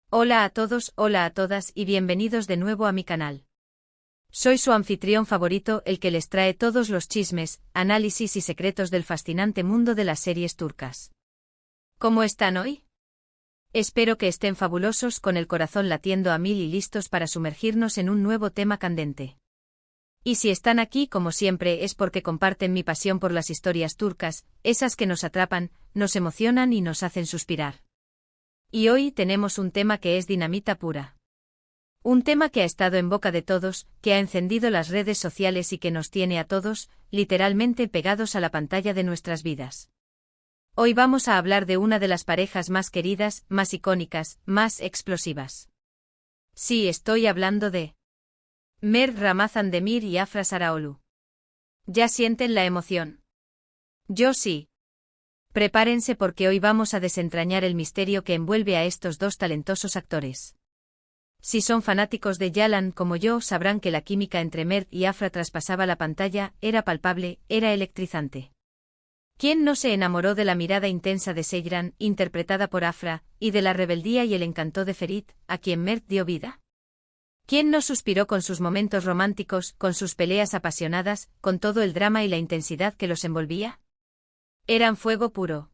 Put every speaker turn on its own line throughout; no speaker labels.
Hola a todos, hola a todas y bienvenidos de nuevo a mi canal. Soy su anfitrión favorito, el que les trae todos los chismes, análisis y secretos del fascinante mundo de las series turcas. ¿Cómo están hoy? Espero que estén fabulosos, con el corazón latiendo a mil y listos para sumergirnos en un nuevo tema candente. Y si están aquí, como siempre, es porque comparten mi pasión por las historias turcas, esas que nos atrapan, nos emocionan y nos hacen suspirar. Y hoy tenemos un tema que es dinamita pura. Un tema que ha estado en boca de todos, que ha encendido las redes sociales y que nos tiene a todos, literalmente pegados a la pantalla de nuestras vidas. Hoy vamos a hablar de una de las parejas más queridas, más icónicas, más explosivas. Sí, estoy hablando de Mert Ramazan Demir y Afra Saraoglu. ¿Ya sienten la emoción? Yo sí. Prepárense porque hoy vamos a desentrañar el misterio que envuelve a estos dos talentosos actores. Si son fanáticos de Yalan como yo, sabrán que la química entre Mert y Afra traspasaba la pantalla, era palpable, era electrizante. ¿Quién no se enamoró de la mirada intensa de Seyran, interpretada por Afra, y de la rebeldía y el encanto de Ferit, a quien Mert dio vida? ¿Quién no suspiró con sus momentos románticos, con sus peleas apasionadas, con todo el drama y la intensidad que los envolvía? Eran fuego puro.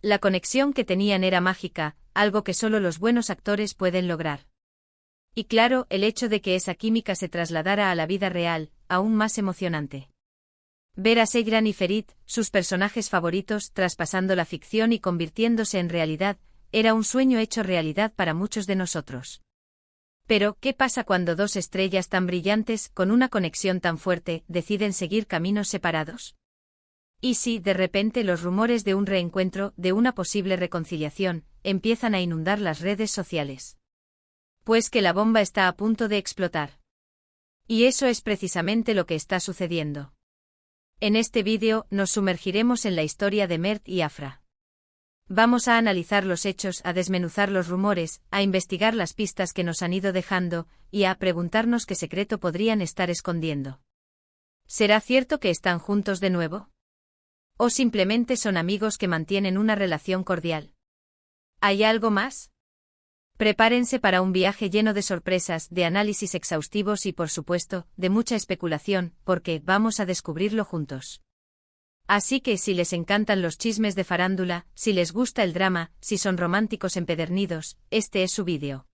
La conexión que tenían era mágica, algo que solo los buenos actores pueden lograr. Y claro, el hecho de que esa química se trasladara a la vida real, aún más emocionante. Ver a Seyran y Ferit, sus personajes favoritos, traspasando la ficción y convirtiéndose en realidad, era un sueño hecho realidad para muchos de nosotros. Pero, ¿qué pasa cuando dos estrellas tan brillantes, con una conexión tan fuerte, deciden seguir caminos separados? Y si, de repente, los rumores de un reencuentro, de una posible reconciliación, empiezan a inundar las redes sociales? Pues que la bomba está a punto de explotar. Y eso es precisamente lo que está sucediendo. En este vídeo, nos sumergiremos en la historia de Mert y Afra. Vamos a analizar los hechos, a desmenuzar los rumores, a investigar las pistas que nos han ido dejando, y a preguntarnos qué secreto podrían estar escondiendo. ¿Será cierto que están juntos de nuevo? ¿O simplemente son amigos que mantienen una relación cordial? ¿Hay algo más? Prepárense para un viaje lleno de sorpresas, de análisis exhaustivos y, por supuesto, de mucha especulación, porque vamos a descubrirlo juntos. Así que si les encantan los chismes de farándula, si les gusta el drama, si son románticos empedernidos, este es su vídeo.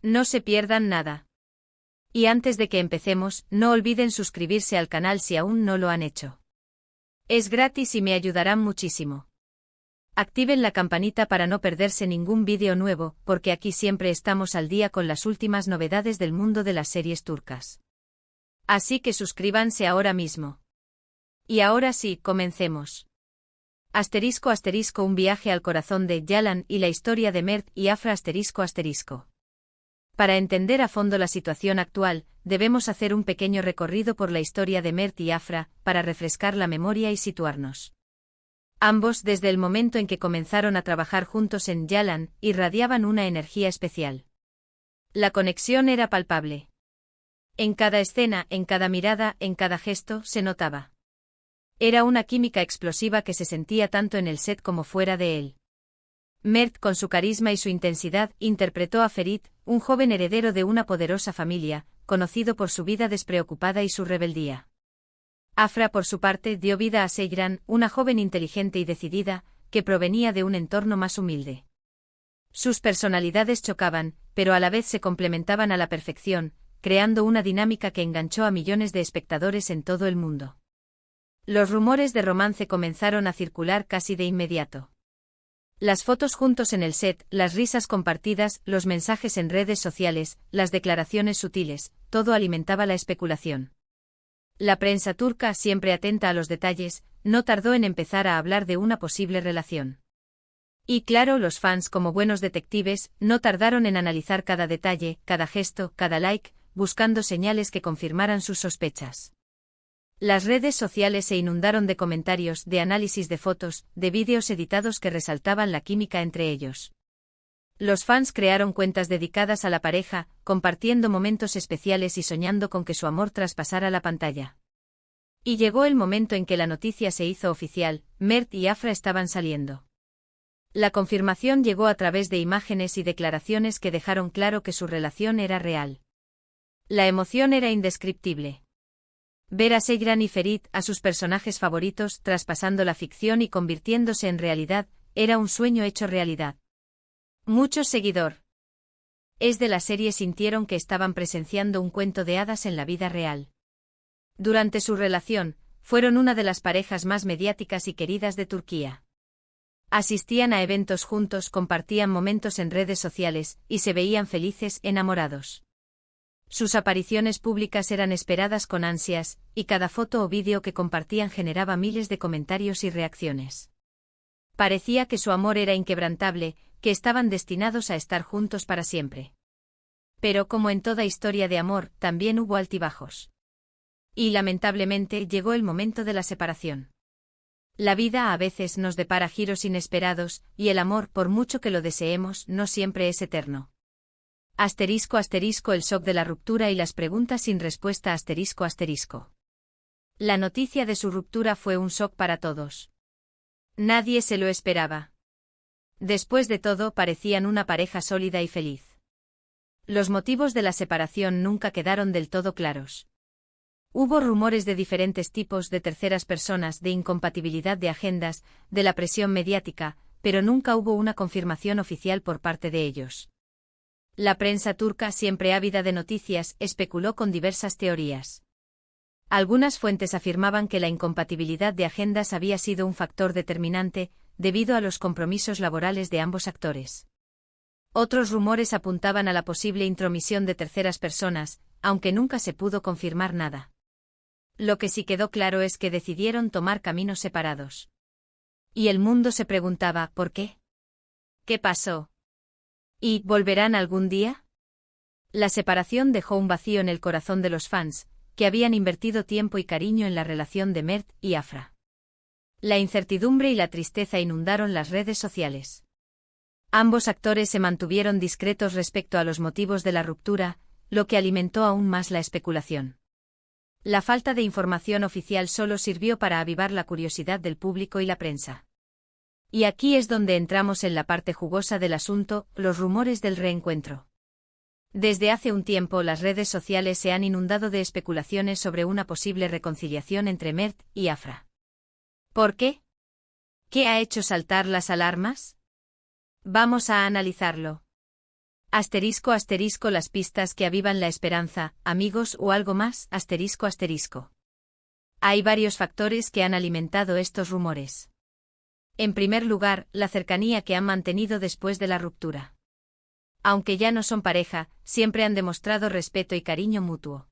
No se pierdan nada. Y antes de que empecemos, no olviden suscribirse al canal si aún no lo han hecho. Es gratis y me ayudarán muchísimo. Activen la campanita para no perderse ningún vídeo nuevo, porque aquí siempre estamos al día con las últimas novedades del mundo de las series turcas. Así que suscríbanse ahora mismo. Y ahora sí, comencemos. Asterisco asterisco, un viaje al corazón de Yalan y la historia de Mert y Afra asterisco asterisco. Para entender a fondo la situación actual, debemos hacer un pequeño recorrido por la historia de Mert y Afra, para refrescar la memoria y situarnos. Ambos, desde el momento en que comenzaron a trabajar juntos en Yalan, irradiaban una energía especial. La conexión era palpable. En cada escena, en cada mirada, en cada gesto, se notaba. Era una química explosiva que se sentía tanto en el set como fuera de él. Mert, con su carisma y su intensidad, interpretó a Ferit, un joven heredero de una poderosa familia, conocido por su vida despreocupada y su rebeldía. Afra, por su parte, dio vida a Seyran, una joven inteligente y decidida, que provenía de un entorno más humilde. Sus personalidades chocaban, pero a la vez se complementaban a la perfección, creando una dinámica que enganchó a millones de espectadores en todo el mundo. Los rumores de romance comenzaron a circular casi de inmediato. Las fotos juntos en el set, las risas compartidas, los mensajes en redes sociales, las declaraciones sutiles, todo alimentaba la especulación. La prensa turca, siempre atenta a los detalles, no tardó en empezar a hablar de una posible relación. Y claro, los fans, como buenos detectives, no tardaron en analizar cada detalle, cada gesto, cada like, buscando señales que confirmaran sus sospechas. Las redes sociales se inundaron de comentarios, de análisis de fotos, de vídeos editados que resaltaban la química entre ellos. Los fans crearon cuentas dedicadas a la pareja, compartiendo momentos especiales y soñando con que su amor traspasara la pantalla. Y llegó el momento en que la noticia se hizo oficial: Mert y Afra estaban saliendo. La confirmación llegó a través de imágenes y declaraciones que dejaron claro que su relación era real. La emoción era indescriptible. Ver a Seyran y Ferit, a sus personajes favoritos, traspasando la ficción y convirtiéndose en realidad, era un sueño hecho realidad. Muchos seguidores de la serie sintieron que estaban presenciando un cuento de hadas en la vida real. Durante su relación, fueron una de las parejas más mediáticas y queridas de Turquía. Asistían a eventos juntos, compartían momentos en redes sociales, y se veían felices, enamorados. Sus apariciones públicas eran esperadas con ansias, y cada foto o vídeo que compartían generaba miles de comentarios y reacciones. Parecía que su amor era inquebrantable, que estaban destinados a estar juntos para siempre. Pero como en toda historia de amor, también hubo altibajos. Y lamentablemente llegó el momento de la separación. La vida a veces nos depara giros inesperados, y el amor, por mucho que lo deseemos, no siempre es eterno. ***, el shock de la ruptura y las preguntas sin respuesta ***. La noticia de su ruptura fue un shock para todos. Nadie se lo esperaba. Después de todo, parecían una pareja sólida y feliz. Los motivos de la separación nunca quedaron del todo claros. Hubo rumores de diferentes tipos, de terceras personas, de incompatibilidad de agendas, de la presión mediática, pero nunca hubo una confirmación oficial por parte de ellos. La prensa turca, siempre ávida de noticias, especuló con diversas teorías. Algunas fuentes afirmaban que la incompatibilidad de agendas había sido un factor determinante, debido a los compromisos laborales de ambos actores. Otros rumores apuntaban a la posible intromisión de terceras personas, aunque nunca se pudo confirmar nada. Lo que sí quedó claro es que decidieron tomar caminos separados. Y el mundo se preguntaba, ¿por qué? ¿Qué pasó? ¿Y volverán algún día? La separación dejó un vacío en el corazón de los fans, que habían invertido tiempo y cariño en la relación de Mert y Afra. La incertidumbre y la tristeza inundaron las redes sociales. Ambos actores se mantuvieron discretos respecto a los motivos de la ruptura, lo que alimentó aún más la especulación. La falta de información oficial solo sirvió para avivar la curiosidad del público y la prensa. Y aquí es donde entramos en la parte jugosa del asunto, los rumores del reencuentro. Desde hace un tiempo las redes sociales se han inundado de especulaciones sobre una posible reconciliación entre Mert y Afra. ¿Por qué? ¿Qué ha hecho saltar las alarmas? Vamos a analizarlo. ***, las pistas que avivan la esperanza, amigos o algo más, ***. Hay varios factores que han alimentado estos rumores. En primer lugar, la cercanía que han mantenido después de la ruptura. Aunque ya no son pareja, siempre han demostrado respeto y cariño mutuo.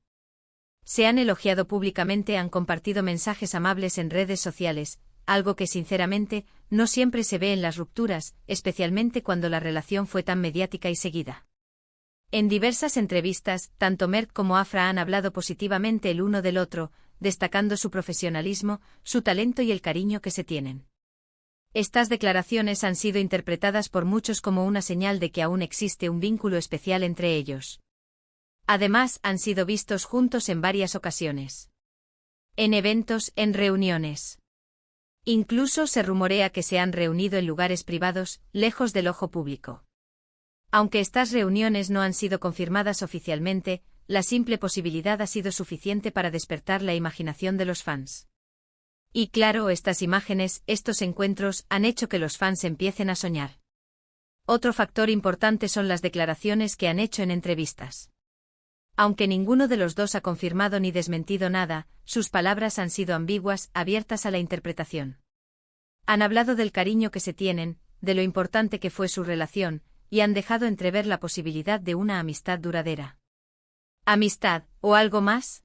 Se han elogiado públicamente, han compartido mensajes amables en redes sociales, algo que sinceramente, no siempre se ve en las rupturas, especialmente cuando la relación fue tan mediática y seguida. En diversas entrevistas, tanto Mert como Afra han hablado positivamente el uno del otro, destacando su profesionalismo, su talento y el cariño que se tienen. Estas declaraciones han sido interpretadas por muchos como una señal de que aún existe un vínculo especial entre ellos. Además, han sido vistos juntos en varias ocasiones. En eventos, en reuniones. Incluso se rumorea que se han reunido en lugares privados, lejos del ojo público. Aunque estas reuniones no han sido confirmadas oficialmente, la simple posibilidad ha sido suficiente para despertar la imaginación de los fans. Y claro, estas imágenes, estos encuentros, han hecho que los fans empiecen a soñar. Otro factor importante son las declaraciones que han hecho en entrevistas. Aunque ninguno de los dos ha confirmado ni desmentido nada, sus palabras han sido ambiguas, abiertas a la interpretación. Han hablado del cariño que se tienen, de lo importante que fue su relación, y han dejado entrever la posibilidad de una amistad duradera. ¿Amistad, o algo más?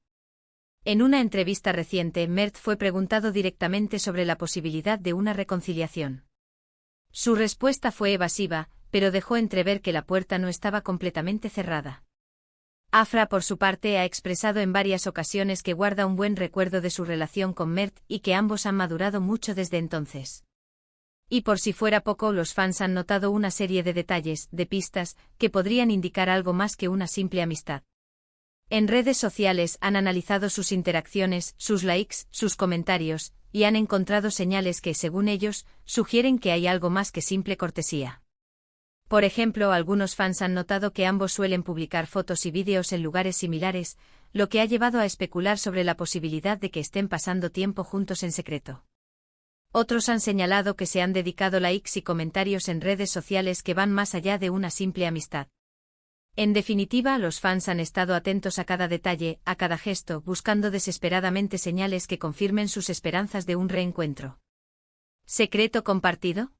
En una entrevista reciente, Mert fue preguntado directamente sobre la posibilidad de una reconciliación. Su respuesta fue evasiva, pero dejó entrever que la puerta no estaba completamente cerrada. Afra, por su parte, ha expresado en varias ocasiones que guarda un buen recuerdo de su relación con Mert y que ambos han madurado mucho desde entonces. Y por si fuera poco, los fans han notado una serie de detalles, de pistas, que podrían indicar algo más que una simple amistad. En redes sociales han analizado sus interacciones, sus likes, sus comentarios, y han encontrado señales que, según ellos, sugieren que hay algo más que simple cortesía. Por ejemplo, algunos fans han notado que ambos suelen publicar fotos y vídeos en lugares similares, lo que ha llevado a especular sobre la posibilidad de que estén pasando tiempo juntos en secreto. Otros han señalado que se han dedicado likes y comentarios en redes sociales que van más allá de una simple amistad. En definitiva, los fans han estado atentos a cada detalle, a cada gesto, buscando desesperadamente señales que confirmen sus esperanzas de un reencuentro. ¿Secreto compartido?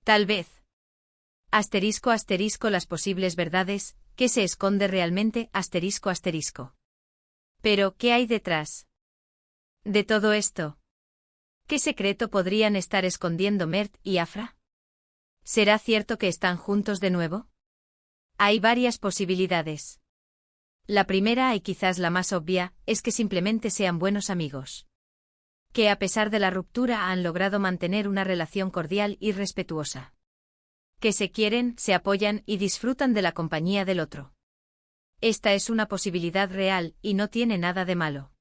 Tal vez. Asterisco asterisco las posibles verdades, ¿qué se esconde realmente? Asterisco asterisco. Pero, ¿qué hay detrás de todo esto? ¿Qué secreto podrían estar escondiendo Mert y Afra? ¿Será cierto que están juntos de nuevo? Hay varias posibilidades. La primera, y quizás la más obvia, es que simplemente sean buenos amigos. Que a pesar de la ruptura han logrado mantener una relación cordial y respetuosa. Que se quieren, se apoyan y disfrutan de la compañía del otro. Esta es una posibilidad real y no tiene nada de malo.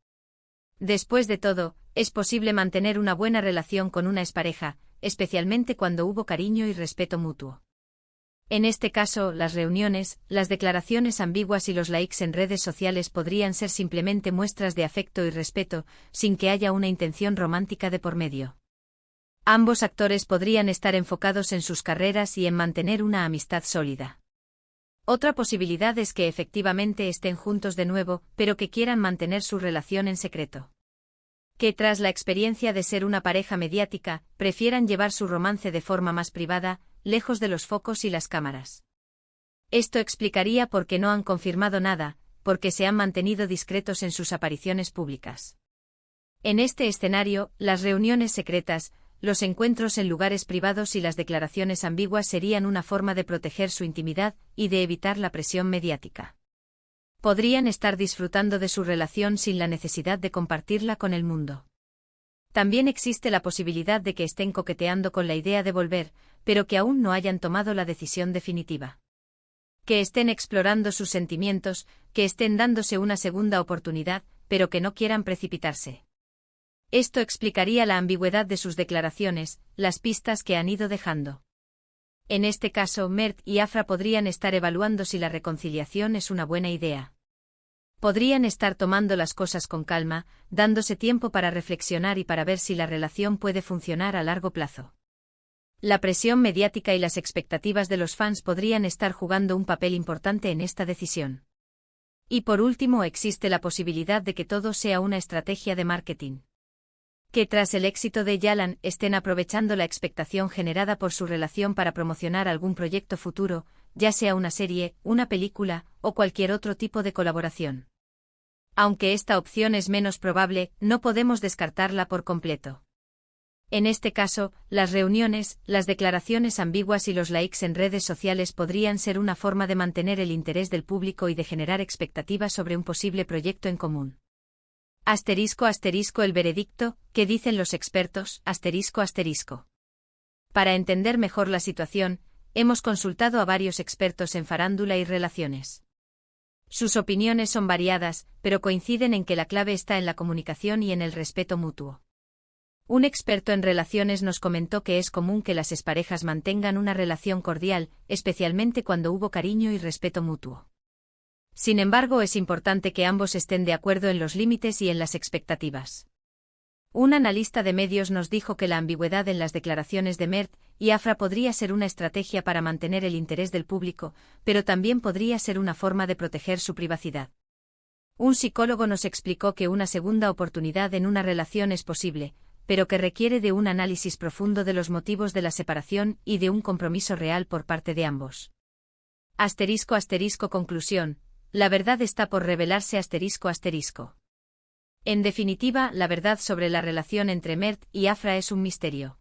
Después de todo, es posible mantener una buena relación con una expareja, especialmente cuando hubo cariño y respeto mutuo. En este caso, las reuniones, las declaraciones ambiguas y los likes en redes sociales podrían ser simplemente muestras de afecto y respeto, sin que haya una intención romántica de por medio. Ambos actores podrían estar enfocados en sus carreras y en mantener una amistad sólida. Otra posibilidad es que efectivamente estén juntos de nuevo, pero que quieran mantener su relación en secreto. Que tras la experiencia de ser una pareja mediática, prefieran llevar su romance de forma más privada, lejos de los focos y las cámaras. Esto explicaría por qué no han confirmado nada, porque se han mantenido discretos en sus apariciones públicas. En este escenario, las reuniones secretas, los encuentros en lugares privados y las declaraciones ambiguas serían una forma de proteger su intimidad y de evitar la presión mediática. Podrían estar disfrutando de su relación sin la necesidad de compartirla con el mundo. También existe la posibilidad de que estén coqueteando con la idea de volver, pero que aún no hayan tomado la decisión definitiva. Que estén explorando sus sentimientos, que estén dándose una segunda oportunidad, pero que no quieran precipitarse. Esto explicaría la ambigüedad de sus declaraciones, las pistas que han ido dejando. En este caso, Mert y Afra podrían estar evaluando si la reconciliación es una buena idea. Podrían estar tomando las cosas con calma, dándose tiempo para reflexionar y para ver si la relación puede funcionar a largo plazo. La presión mediática y las expectativas de los fans podrían estar jugando un papel importante en esta decisión. Y por último, existe la posibilidad de que todo sea una estrategia de marketing. Que tras el éxito de Yalan estén aprovechando la expectación generada por su relación para promocionar algún proyecto futuro, ya sea una serie, una película o cualquier otro tipo de colaboración. Aunque esta opción es menos probable, no podemos descartarla por completo. En este caso, las reuniones, las declaraciones ambiguas y los likes en redes sociales podrían ser una forma de mantener el interés del público y de generar expectativas sobre un posible proyecto en común. Asterisco asterisco el veredicto, ¿qué dicen los expertos? Asterisco asterisco. Para entender mejor la situación, hemos consultado a varios expertos en farándula y relaciones. Sus opiniones son variadas, pero coinciden en que la clave está en la comunicación y en el respeto mutuo. Un experto en relaciones nos comentó que es común que las exparejas mantengan una relación cordial, especialmente cuando hubo cariño y respeto mutuo. Sin embargo, es importante que ambos estén de acuerdo en los límites y en las expectativas. Un analista de medios nos dijo que la ambigüedad en las declaraciones de Mert y Afra podría ser una estrategia para mantener el interés del público, pero también podría ser una forma de proteger su privacidad. Un psicólogo nos explicó que una segunda oportunidad en una relación es posible, pero que requiere de un análisis profundo de los motivos de la separación y de un compromiso real por parte de ambos. Asterisco asterisco conclusión. La verdad está por revelarse asterisco asterisco. En definitiva, la verdad sobre la relación entre Mert y Afra es un misterio.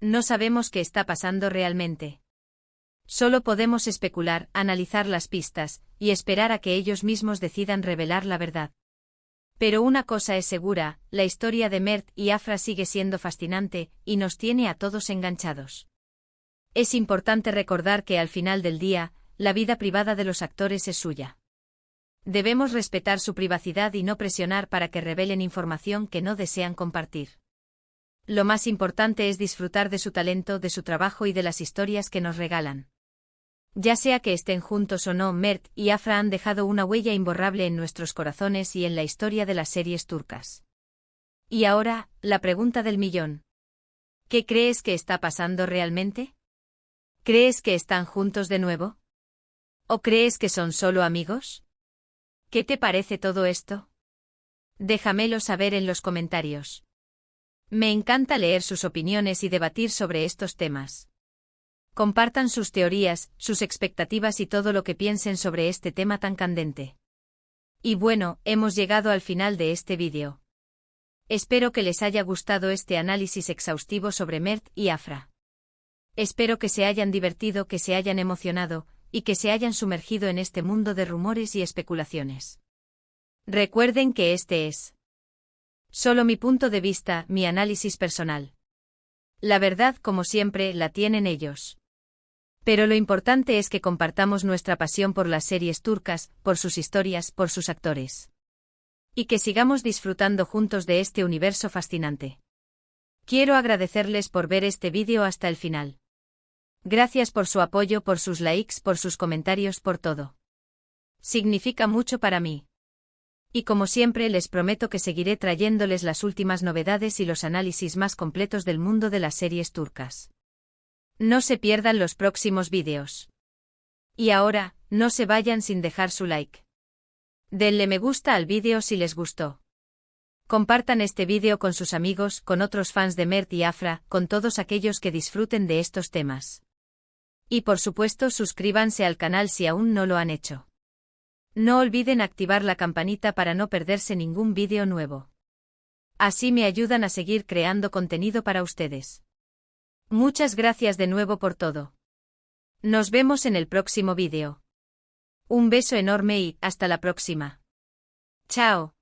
No sabemos qué está pasando realmente. Solo podemos especular, analizar las pistas, y esperar a que ellos mismos decidan revelar la verdad. Pero una cosa es segura, la historia de Mert y Afra sigue siendo fascinante, y nos tiene a todos enganchados. Es importante recordar que al final del día, la vida privada de los actores es suya. Debemos respetar su privacidad y no presionar para que revelen información que no desean compartir. lo más importante es disfrutar de su talento, de su trabajo y de las historias que nos regalan. Ya sea que estén juntos o no, Mert y Afra han dejado una huella imborrable en nuestros corazones y en la historia de las series turcas. Y ahora, la pregunta del millón. ¿Qué crees que está pasando realmente? ¿Crees que están juntos de nuevo? ¿O crees que son solo amigos? ¿Qué te parece todo esto? Déjamelo saber en los comentarios. Me encanta leer sus opiniones y debatir sobre estos temas. Compartan sus teorías, sus expectativas y todo lo que piensen sobre este tema tan candente. Y bueno, hemos llegado al final de este vídeo. Espero que les haya gustado este análisis exhaustivo sobre Mert y Afra. Espero que se hayan divertido, que se hayan emocionado, y que se hayan sumergido en este mundo de rumores y especulaciones. Recuerden que este es solo mi punto de vista, mi análisis personal. La verdad, como siempre, la tienen ellos. Pero lo importante es que compartamos nuestra pasión por las series turcas, por sus historias, por sus actores. Y que sigamos disfrutando juntos de este universo fascinante. Quiero agradecerles por ver este vídeo hasta el final. Gracias por su apoyo, por sus likes, por sus comentarios, por todo. Significa mucho para mí. Y como siempre les prometo que seguiré trayéndoles las últimas novedades y los análisis más completos del mundo de las series turcas. No se pierdan los próximos vídeos. Y ahora, no se vayan sin dejar su like. Denle me gusta al vídeo si les gustó. Compartan este vídeo con sus amigos, con otros fans de Mert y Afra, con todos aquellos que disfruten de estos temas. Y por supuesto suscríbanse al canal si aún no lo han hecho. No olviden activar la campanita para no perderse ningún vídeo nuevo. Así me ayudan a seguir creando contenido para ustedes. Muchas gracias de nuevo por todo. Nos vemos en el próximo vídeo. Un beso enorme y hasta la próxima. Chao.